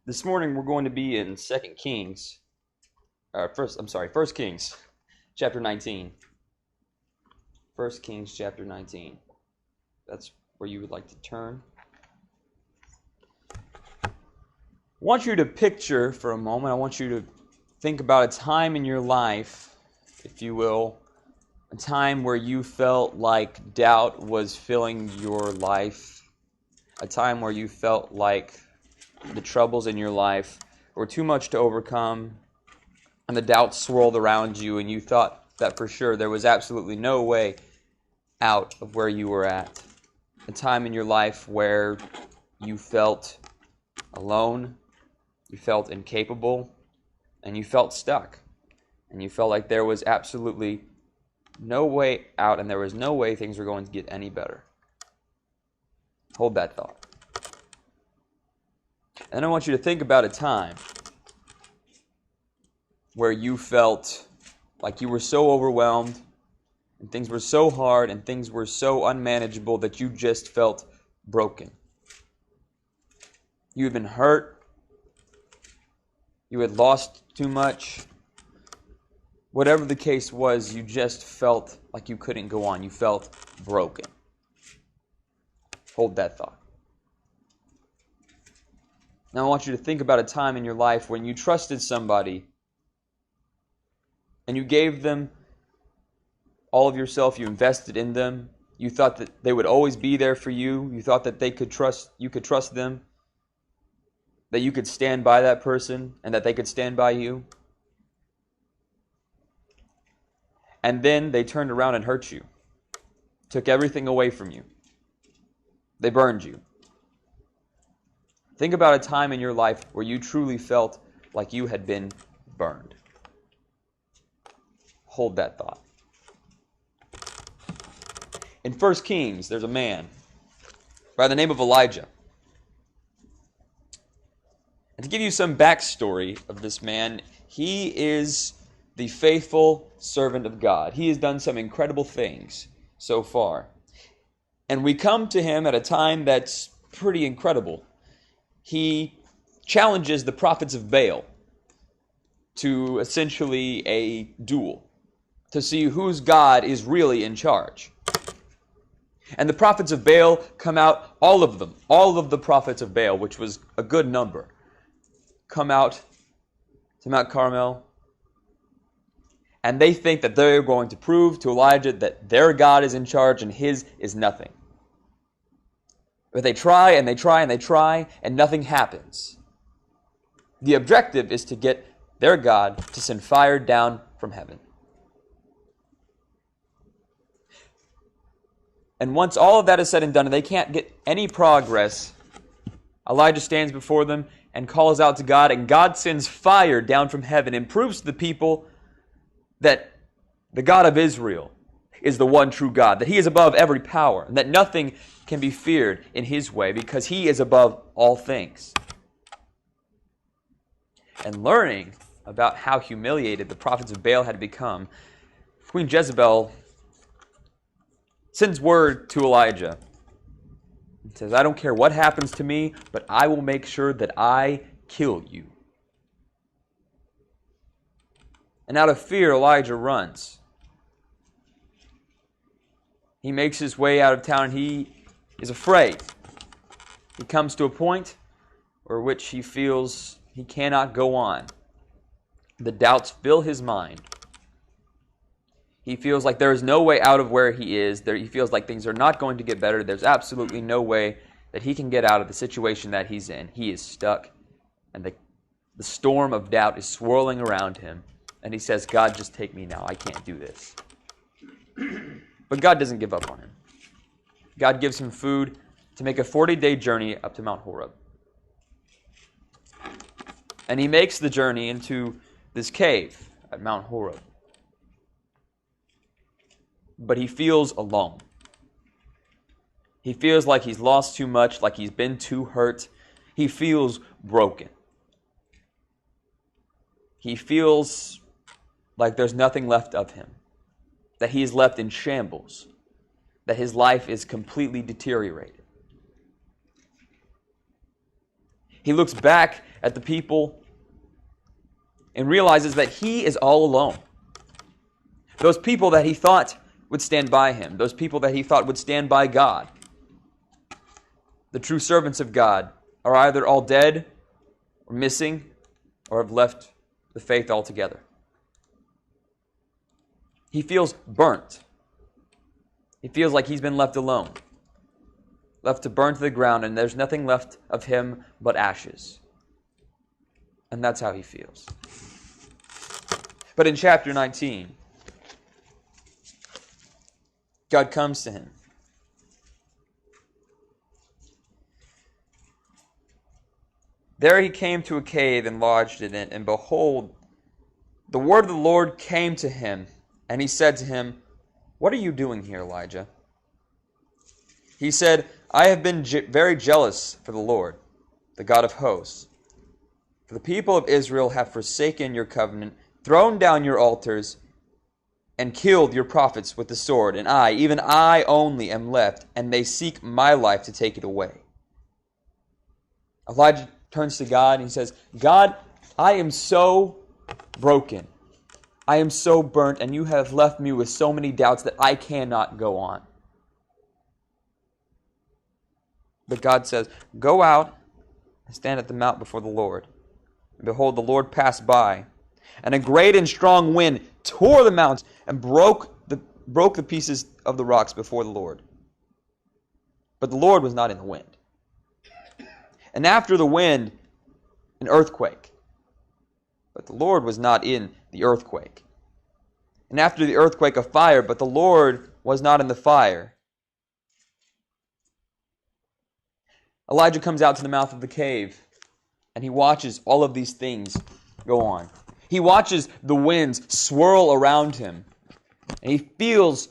This morning we're going to be in 2 Kings, First Kings, chapter 19. 1 Kings chapter 19. That's where you would like to turn. I want you to picture for a moment, I want you to think about a time in your life, if you will, a time where you felt like doubt was filling your life, a time where you felt like the troubles in your life were too much to overcome, and the doubts swirled around you, and you thought that for sure there was absolutely no way out of where you were at. A time in your life where you felt alone, you felt incapable, and you felt stuck. And you felt like there was absolutely no way out, and there was no way things were going to get any better. Hold that thought. And then I want you to think about a time where you felt like you were so overwhelmed, and things were so hard, and things were so unmanageable that you just felt broken. You had been hurt. You had lost too much. Whatever the case was, you just felt like you couldn't go on. You felt broken. Hold that thought. Now I want you to think about a time in your life when you trusted somebody and you gave them all of yourself, you invested in them, you thought that they would always be there for you, you thought that you could trust them, that you could stand by that person and that they could stand by you. And then they turned around and hurt you, took everything away from you. They burned you. Think about a time in your life where you truly felt like you had been burned. Hold that thought. In 1 Kings, there's a man by the name of Elijah. And to give you some backstory of this man, he is the faithful servant of God. He has done some incredible things so far. And we come to him at a time that's pretty incredible. He challenges the prophets of Baal to essentially a duel, to see whose God is really in charge. And the prophets of Baal come out, all of them, all of the prophets of Baal, which was a good number, come out to Mount Carmel, and they think that they're going to prove to Elijah that their God is in charge and his is nothing. But they try and they try and they try, and nothing happens. The objective is to get their God to send fire down from heaven. And once all of that is said and done, and they can't get any progress, Elijah stands before them and calls out to God, and God sends fire down from heaven and proves to the people that the God of Israel is the one true God, that he is above every power, and that nothing can be feared in his way because he is above all things. And learning about how humiliated the prophets of Baal had become, Queen Jezebel sends word to Elijah and says, I don't care what happens to me, but I will make sure that I kill you. And out of fear, Elijah runs. He makes his way out of town and he is afraid. He comes to a point where which he feels he cannot go on. The doubts fill his mind. He feels like there is no way out of where he is. He feels like things are not going to get better. There's absolutely no way that he can get out of the situation that he's in. He is stuck, and the storm of doubt is swirling around him. And he says, God, just take me now. I can't do this. But God doesn't give up on him. God gives him food to make a 40-day journey up to Mount Horeb. And he makes the journey into this cave at Mount Horeb. But he feels alone. He feels like he's lost too much, like he's been too hurt. He feels broken. He feels like there's nothing left of him, that he is left in shambles, that his life is completely deteriorated. He looks back at the people and realizes that he is all alone. Those people that he thought would stand by him, those people that he thought would stand by God, the true servants of God, are either all dead or missing or have left the faith altogether. He feels burnt. He feels like he's been left alone, left to burn to the ground, and there's nothing left of him but ashes. And that's how he feels. But in chapter 19, God comes to him. There he came to a cave and lodged in it, and behold, the word of the Lord came to him, and he said to him, "What are you doing here, Elijah?" He said, "I have been very jealous for the Lord, the God of hosts. For the people of Israel have forsaken your covenant, thrown down your altars, and killed your prophets with the sword, and I, even I only, am left, and they seek my life to take it away." Elijah turns to God and he says, "God, I am so broken. I am so burnt, and you have left me with so many doubts that I cannot go on." But God says, "Go out and stand at the mount before the Lord." And behold, the Lord passed by, and a great and strong wind tore the mountains and broke the pieces of the rocks before the Lord. But the Lord was not in the wind. And after the wind, an earthquake. But the Lord was not in the earthquake. And after the earthquake, a fire. But the Lord was not in the fire. Elijah comes out to the mouth of the cave, and he watches all of these things go on. He watches the winds swirl around him, and he feels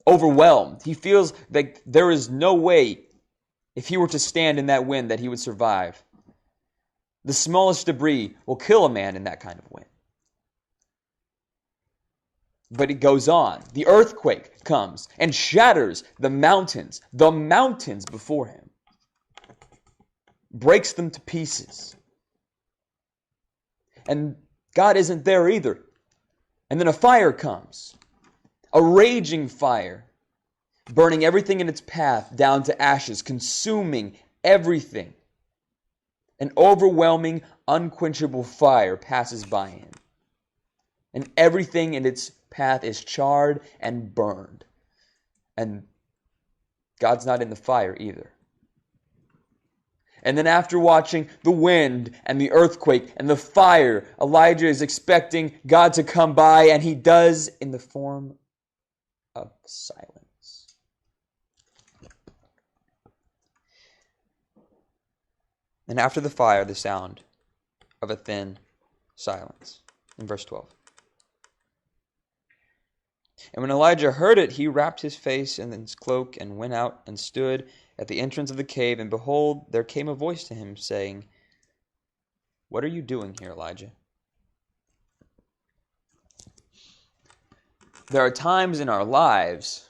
overwhelmed. He feels that there is no way, if he were to stand in that wind, that he would survive. The smallest debris will kill a man in that kind of wind. But it goes on. The earthquake comes and shatters the mountains before him. Breaks them to pieces. And God isn't there either. And then a fire comes. A raging fire. Burning everything in its path down to ashes. Consuming everything. An overwhelming, unquenchable fire passes by him. And everything in its path is charred and burned. And God's not in the fire either. And then after watching the wind and the earthquake and the fire, Elijah is expecting God to come by, and he does in the form of silence. And after the fire, the sound of a thin silence. In verse 12. And when Elijah heard it, he wrapped his face in his cloak and went out and stood at the entrance of the cave, and behold, there came a voice to him, saying, "What are you doing here, Elijah?" There are times in our lives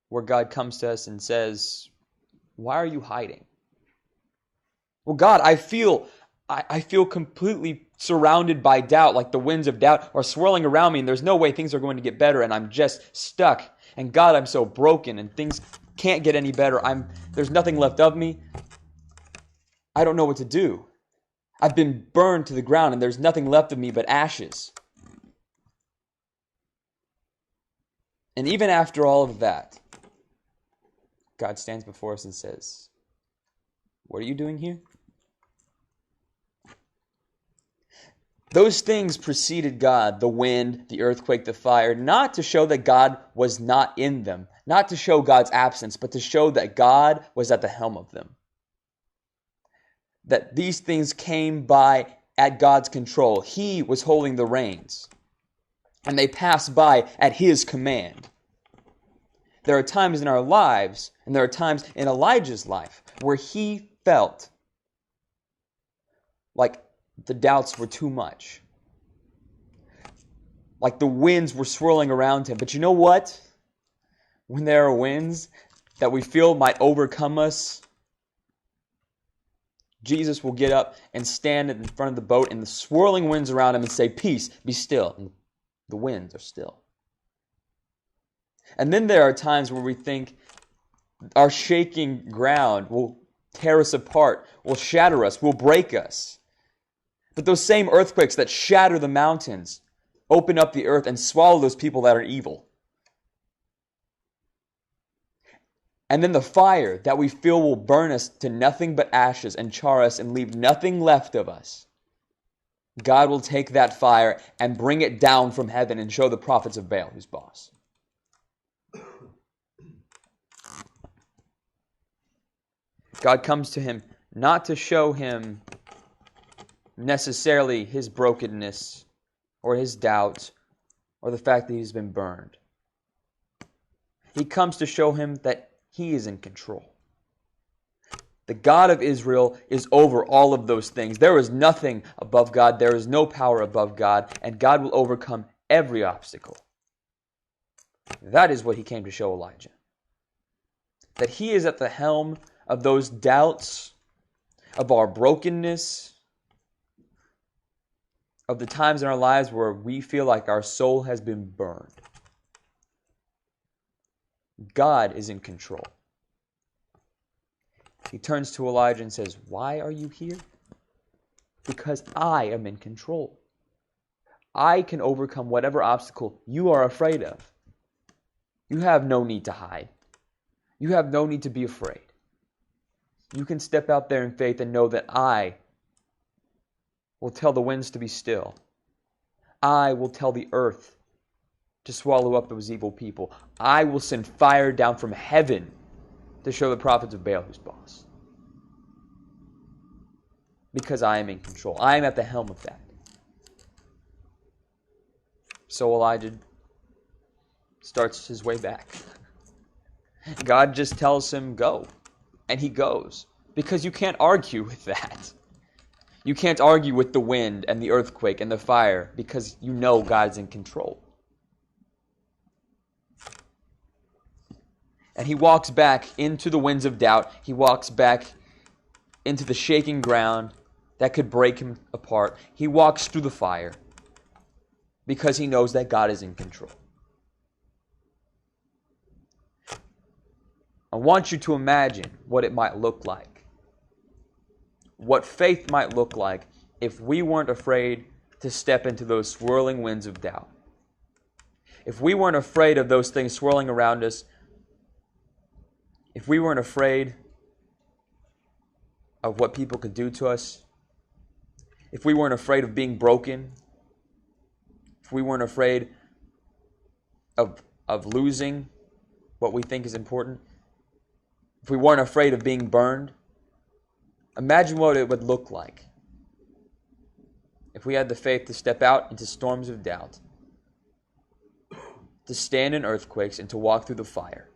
where God comes to us and says, "Why are you hiding?" Well, God, I feel completely surrounded by doubt, like the winds of doubt are swirling around me, and there's no way things are going to get better, and I'm just stuck. And God, I'm so broken, and things can't get any better. There's nothing left of me. I don't know what to do. I've been burned to the ground, and there's nothing left of me but ashes. And even after all of that, God stands before us and says, "What are you doing here?" Those things preceded God, the wind, the earthquake, the fire, not to show that God was not in them, not to show God's absence, but to show that God was at the helm of them. That these things came by at God's control. He was holding the reins, and they passed by at His command. There are times in our lives, and there are times in Elijah's life, where he felt like the doubts were too much. Like the winds were swirling around him. But you know what? When there are winds that we feel might overcome us, Jesus will get up and stand in front of the boat and the swirling winds around him and say, "Peace, be still." And the winds are still. And then there are times where we think our shaking ground will tear us apart, will shatter us, will break us. But those same earthquakes that shatter the mountains open up the earth and swallow those people that are evil. And then the fire that we feel will burn us to nothing but ashes and char us and leave nothing left of us. God will take that fire and bring it down from heaven and show the prophets of Baal who's boss. God comes to him not to show him necessarily his brokenness or his doubt or the fact that he's been burned. He comes to show him that he is in control. The God of Israel is over all of those things. There is nothing above God. There is no power above God. And God will overcome every obstacle. That is what he came to show Elijah. That he is at the helm of those doubts, of our brokenness, of the times in our lives where we feel like our soul has been burned. God is in control. He turns to Elijah and says, "Why are you here?" "Because I am in control. I can overcome whatever obstacle you are afraid of. You have no need to hide. You have no need to be afraid. You can step out there in faith and know that I will tell the winds to be still. I will tell the earth to swallow up those evil people. I will send fire down from heaven to show the prophets of Baal who's boss. Because I am in control. I am at the helm of that." So Elijah starts his way back. God just tells him, "Go." And he goes. Because you can't argue with that. You can't argue with the wind and the earthquake and the fire because you know God's in control. And he walks back into the winds of doubt. He walks back into the shaking ground that could break him apart. He walks through the fire because he knows that God is in control. I want you to imagine what it might look like. What faith might look like if we weren't afraid to step into those swirling winds of doubt. If we weren't afraid of those things swirling around us. If we weren't afraid of what people could do to us. If we weren't afraid of being broken. If we weren't afraid of losing what we think is important. If we weren't afraid of being burned. Imagine what it would look like if we had the faith to step out into storms of doubt, to stand in earthquakes, and to walk through the fire.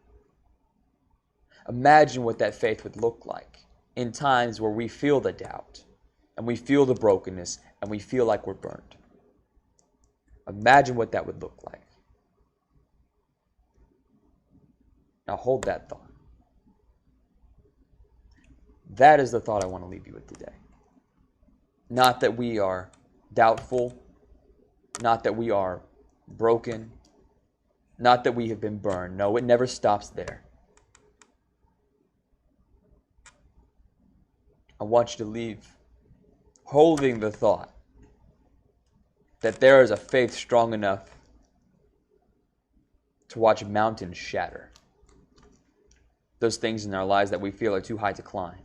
Imagine what that faith would look like in times where we feel the doubt, and we feel the brokenness, and we feel like we're burned. Imagine what that would look like. Now hold that thought. That is the thought I want to leave you with today. Not that we are doubtful, not that we are broken, not that we have been burned. No, it never stops there. I want you to leave holding the thought that there is a faith strong enough to watch mountains shatter. Those things in our lives that we feel are too high to climb.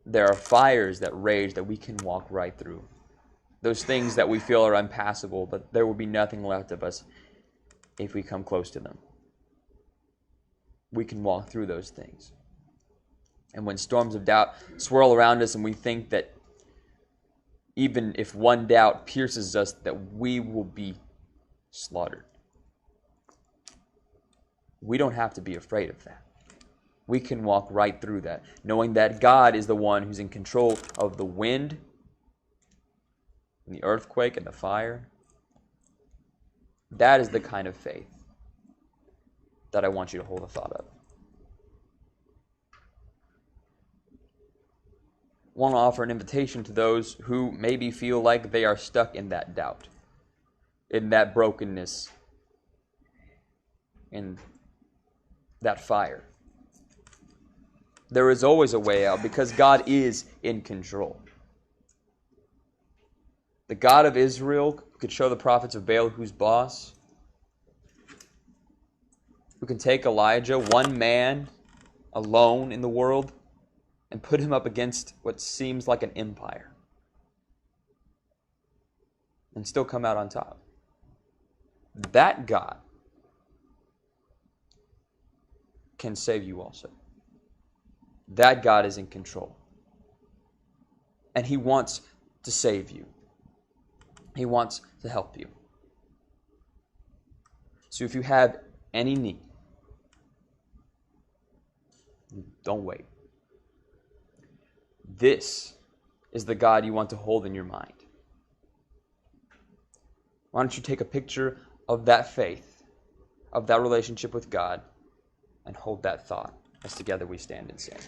There are fires that rage that we can walk right through. Those things that we feel are impassable, but there will be nothing left of us if we come close to them. We can walk through those things. And when storms of doubt swirl around us and we think that even if one doubt pierces us, that we will be slaughtered. We don't have to be afraid of that. We can walk right through that, knowing that God is the one who's in control of the wind, and the earthquake, and the fire. That is the kind of faith that I want you to hold the thought of. want to offer an invitation to those who maybe feel like they are stuck in that doubt, in that brokenness, in that fire. There is always a way out because God is in control. The God of Israel could show the prophets of Baal who's boss, who can take Elijah, one man alone in the world, and put him up against what seems like an empire and still come out on top. That God can save you also. That God is in control. And He wants to save you. He wants to help you. So if you have any need, don't wait. This is the God you want to hold in your mind. Why don't you take a picture of that faith, of that relationship with God, and hold that thought as together we stand and sing.